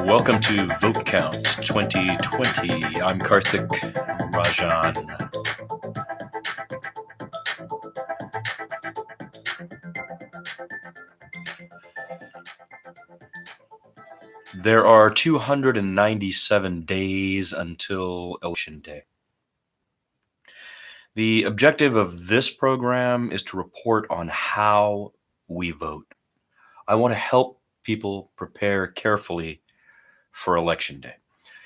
Welcome to Vote Count 2020. I'm Karthik Rajan. There are 297 days until Election Day. The objective of this program is to report on how we vote. I want to help people prepare carefully for Election Day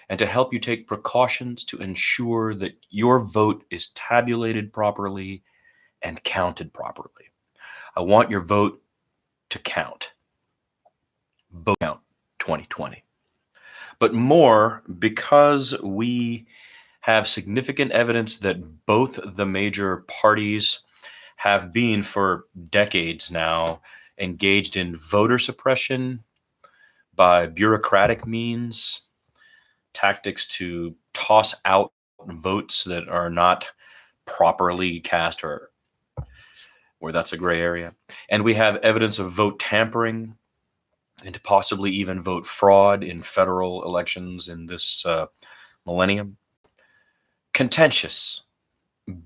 and to help you take precautions to ensure that your vote is tabulated properly and counted properly. I want your vote to count. Vote Count 2020. But more, because we have significant evidence that both the major parties have been for decades now engaged in voter suppression by bureaucratic means, tactics to toss out votes that are not properly cast or where that's a gray area. And we have evidence of vote tampering and possibly even vote fraud in federal elections in this millennium. Contentious,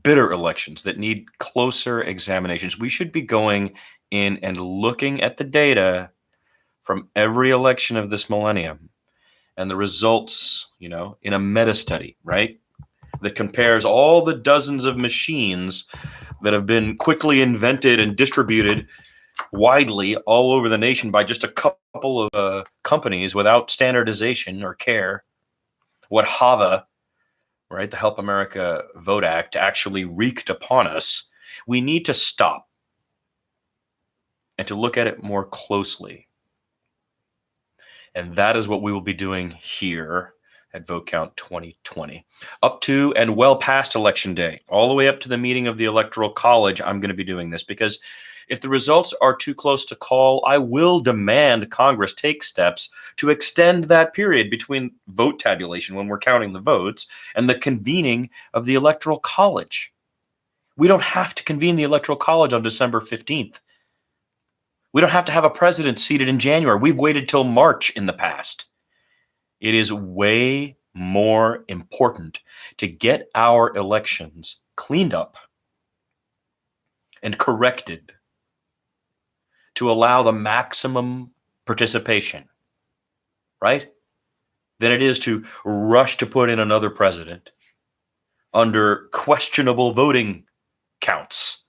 bitter elections that need closer examinations. We should be going in and looking at the data from every election of this millennium and the results, in a meta study, right? That compares all the dozens of machines that have been quickly invented and distributed widely all over the nation by just a couple of companies without standardization or care. What HAVA, right, the Help America Vote Act, actually wreaked upon us. We need to stop and to look at it more closely. And that is what we will be doing here at Vote Count 2020. Up to and well past Election Day, all the way up to the meeting of the Electoral College, I'm going to be doing this because if the results are too close to call, I will demand Congress take steps to extend that period between vote tabulation, when we're counting the votes, and the convening of the Electoral College. We don't have to convene the Electoral College on December 15th. We don't have to have a president seated in January. We've waited till March in the past. It is way more important to get our elections cleaned up and corrected to allow the maximum participation, right? Than it is to rush to put in another president under questionable voting counts.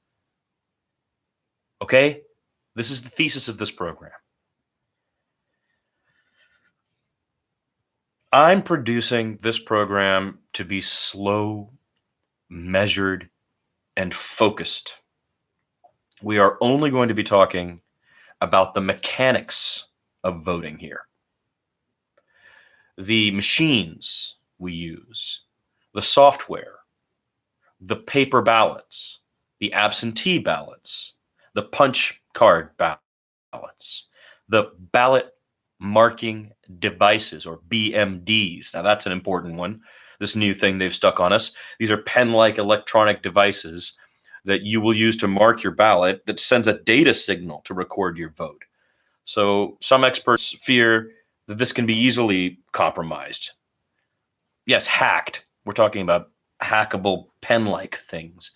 Okay? This is the thesis of this program. I'm producing this program to be slow, measured, and focused. We are only going to be talking about the mechanics of voting here. The machines we use, the software, the paper ballots, the absentee ballots, the punch card ballots, the ballot marking devices, or BMDs. Now that's an important one. This new thing they've stuck on us. These are pen-like electronic devices that you will use to mark your ballot that sends a data signal to record your vote. So some experts fear that this can be easily compromised. Yes, hacked. We're talking about hackable pen-like things,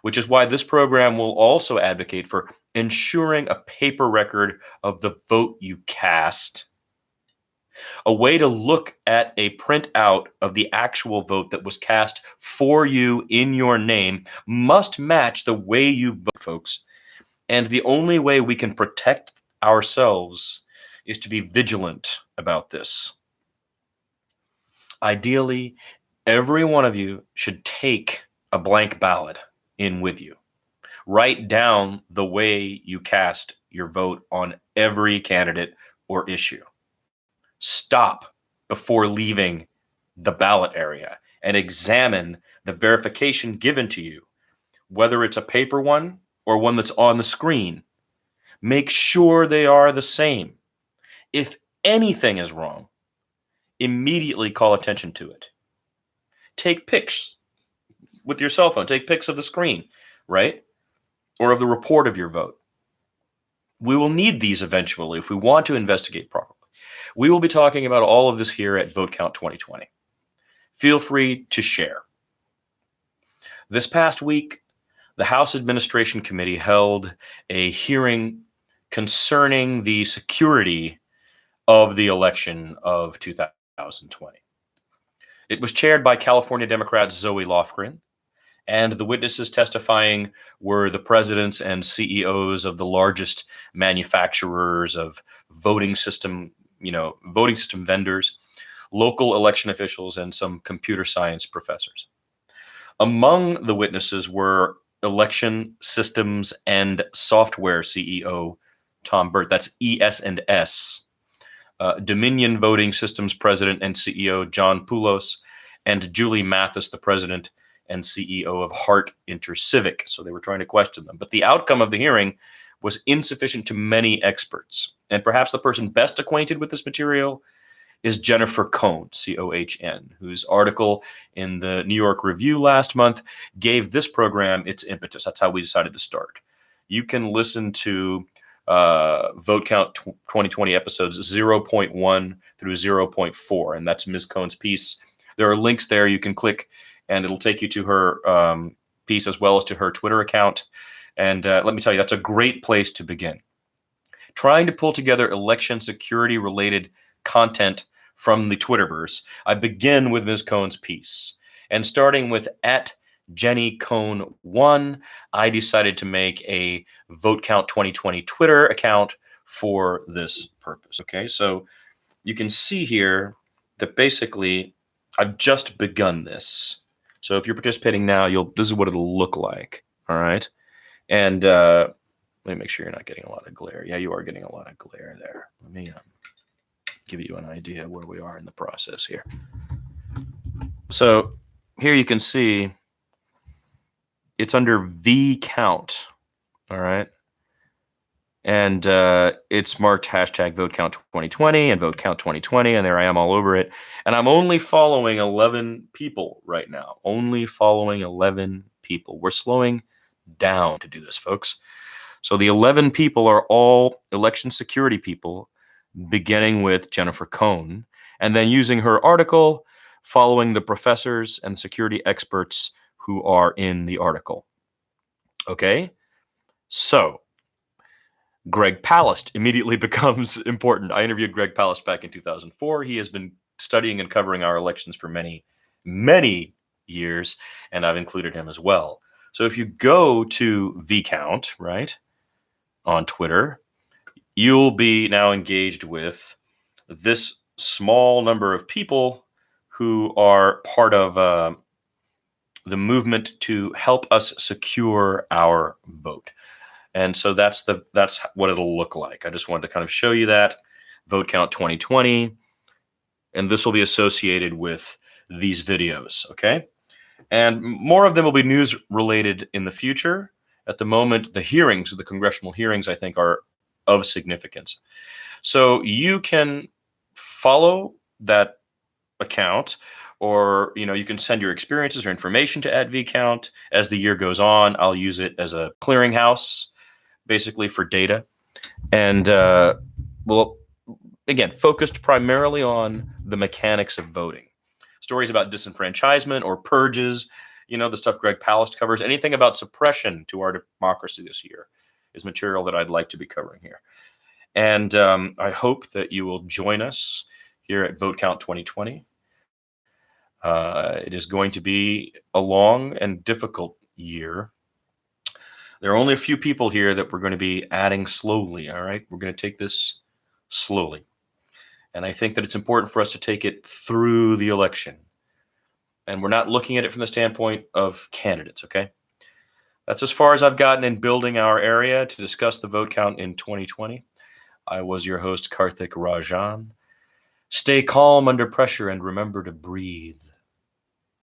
which is why this program will also advocate for ensuring a paper record of the vote you cast. A way to look at a printout of the actual vote that was cast for you in your name must match the way you vote, folks. And the only way we can protect ourselves is to be vigilant about this. Ideally, every one of you should take a blank ballot in with you. Write down the way you cast your vote on every candidate or issue. Stop before leaving the ballot area and examine the verification given to you, whether it's a paper one or one that's on the screen. Make sure they are the same. If anything is wrong, immediately call attention to it. Take pics with your cell phone. Take pics of the screen, right? Or of the report of your vote. We will need these eventually if we want to investigate properly. We will be talking about all of this here at Vote Count 2020. Feel free to share. This past week, the House Administration Committee held a hearing concerning the security of the election of 2020. It was chaired by California Democrat Zoe Lofgren, and the witnesses testifying were the presidents and CEOs of the largest manufacturers of voting system vendors, local election officials, and some computer science professors. Among the witnesses were election systems and software CEO Tom Burt, that's ES&S, Dominion Voting Systems President and CEO John Poulos, and Julie Mathis, the President and CEO of Hart Intercivic. So they were trying to question them. But the outcome of the hearing was insufficient to many experts. And perhaps the person best acquainted with this material is Jennifer Cohn, C-O-H-N, whose article in the New York Review last month gave this program its impetus. That's how we decided to start. You can listen to Vote Count 2020 episodes 0.1 through 0.4, and that's Ms. Cohn's piece. There are links there you can click, and it'll take you to her piece as well as to her Twitter account. And let me tell you, that's a great place to begin. Trying to pull together election security-related content from the Twitterverse, I begin with Ms. Cohn's piece. And starting with @JennyCohn1, I decided to make a Vote Count 2020 Twitter account for this purpose. Okay, so you can see here that basically I've just begun this. So if you're participating now, this is what it'll look like. All right, and let me make sure you're not getting a lot of glare. Yeah, you are getting a lot of glare there. Let me give you an idea where we are in the process here. So here you can see it's under V count, all right? And it's marked hashtag Vote Count 2020 and Vote Count 2020, and there I am all over it. And I'm only following 11 people right now, only following 11 people. We're slowing down to do this, folks. So the 11 people are all election security people, beginning with Jennifer Cohn, and then using her article, following the professors and security experts who are in the article. Okay? So, Greg Palast immediately becomes important. I interviewed Greg Palast back in 2004. He has been studying and covering our elections for many, many years, and I've included him as well. So if you go to VCount, right, on Twitter, you'll be now engaged with this small number of people who are part of the movement to help us secure our vote. And so that's what it'll look like. I just wanted to kind of show you that. Vote Count 2020. And this will be associated with these videos, okay? And more of them will be news related in the future. At the moment, the congressional hearings, I think, are of significance. So you can follow that account, or you can send your experiences or information to @VCount. As the year goes on, I'll use it as a clearinghouse, basically for data. And again, focused primarily on the mechanics of voting. Stories about disenfranchisement or purges, the stuff Greg Palast covers. Anything about suppression to our democracy this year is material that I'd like to be covering here. And I hope that you will join us here at Vote Count 2020. It is going to be a long and difficult year. There are only a few people here that we're going to be adding slowly, all right? We're going to take this slowly. And I think that it's important for us to take it through the election. And we're not looking at it from the standpoint of candidates, okay? That's as far as I've gotten in building our area to discuss the vote count in 2020. I was your host, Karthik Rajan. Stay calm under pressure and remember to breathe.